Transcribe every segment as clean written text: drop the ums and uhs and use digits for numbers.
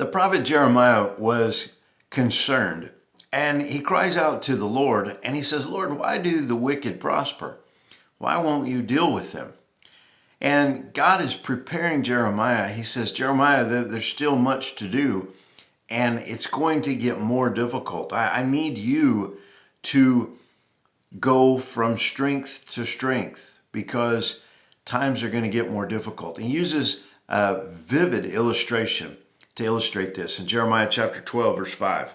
The prophet Jeremiah was concerned, and he cries out to the Lord, and he says, Lord, why do the wicked prosper? Why won't you deal with them? And God is preparing Jeremiah. He says, Jeremiah, there's still much to do, and it's going to get more difficult. I need you to go from strength to strength because times are going to get more difficult. He uses a vivid illustration to illustrate this in Jeremiah chapter 12, verse 5.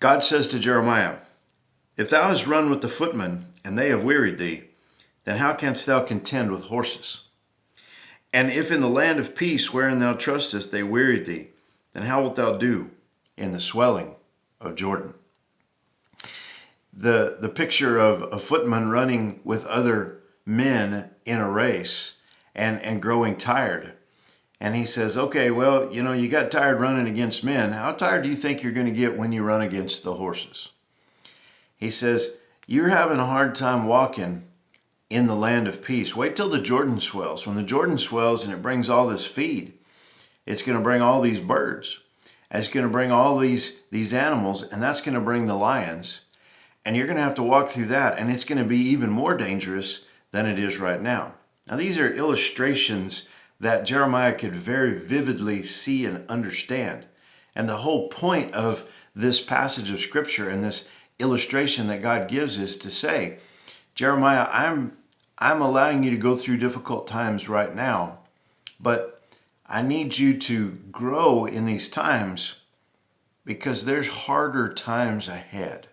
God says to Jeremiah, if thou hast run with the footmen, and they have wearied thee, then how canst thou contend with horses? And if in the land of peace wherein thou trustest they wearied thee, then how wilt thou do in the swelling of Jordan? The picture of a footman running with other men in a race and growing tired. And he says, okay, well, you got tired running against men. How tired do you think you're going to get when you run against the horses? He says, you're having a hard time walking in the land of peace. Wait till the Jordan swells. When the Jordan swells and it brings all this feed, it's going to bring all these birds. And it's going to bring all these animals, and that's going to bring the lions. And you're going to have to walk through that, and it's going to be even more dangerous than it is right now. Now, these are illustrations that Jeremiah could very vividly see and understand. And the whole point of this passage of Scripture and this illustration that God gives is to say, Jeremiah, I'm allowing you to go through difficult times right now, but I need you to grow in these times because there's harder times ahead.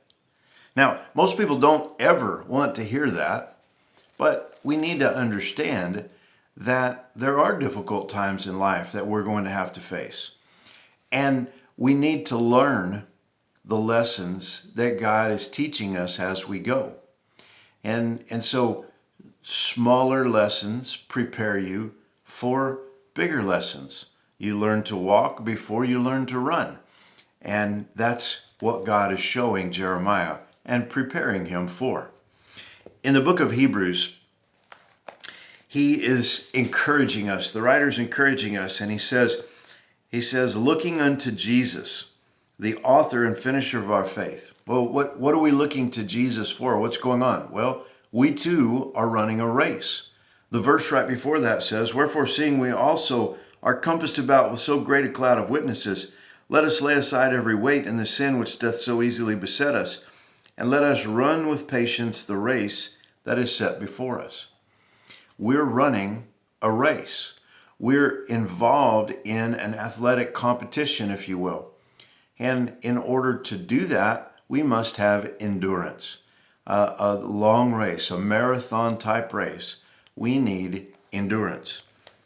Now, most people don't ever want to hear that, but we need to understand that there are difficult times in life that we're going to have to face. And we need to learn the lessons that God is teaching us as we go. And so smaller lessons prepare you for bigger lessons. You learn to walk before you learn to run. And that's what God is showing Jeremiah and preparing him for. In the book of Hebrews, he is encouraging us. The writer's encouraging us, and he says, looking unto Jesus, the author and finisher of our faith. Well, what are we looking to Jesus for? What's going on? Well, we too are running a race. The verse right before that says, wherefore seeing we also are compassed about with so great a cloud of witnesses, let us lay aside every weight and the sin which doth so easily beset us, and let us run with patience the race that is set before us. We're running a race. We're involved in an athletic competition, if you will. And in order to do that, we must have endurance. A long race, a marathon type race, we need endurance.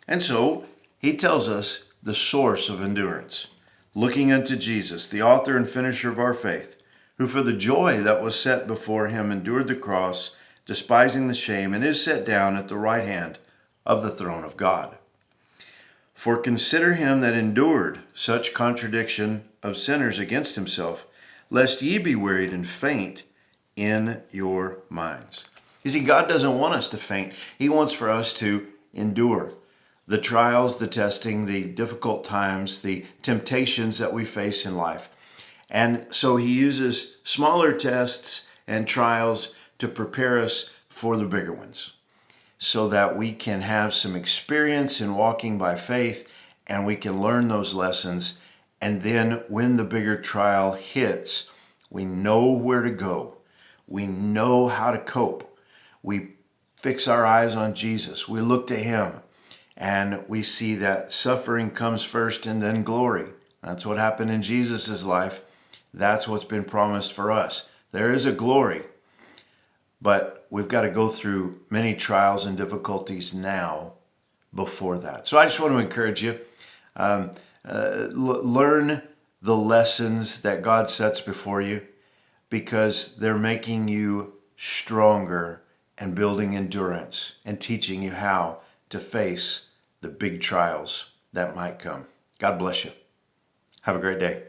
And so he tells us the source of endurance. Looking unto Jesus, the author and finisher of our faith, who for the joy that was set before him endured the cross, despising the shame, and is set down at the right hand of the throne of God. For consider him that endured such contradiction of sinners against himself, lest ye be wearied and faint in your minds. You see, God doesn't want us to faint. He wants for us to endure the trials, the testing, the difficult times, the temptations that we face in life. And so he uses smaller tests and trials to prepare us for the bigger ones so that we can have some experience in walking by faith and we can learn those lessons. And then when the bigger trial hits, we know where to go. We know how to cope. We fix our eyes on Jesus. We look to him and we see that suffering comes first and then glory. That's what happened in Jesus' life. That's what's been promised for us. There is a glory, but we've got to go through many trials and difficulties now before that. So I just want to encourage you, learn the lessons that God sets before you because they're making you stronger and building endurance and teaching you how to face the big trials that might come. God bless you. Have a great day.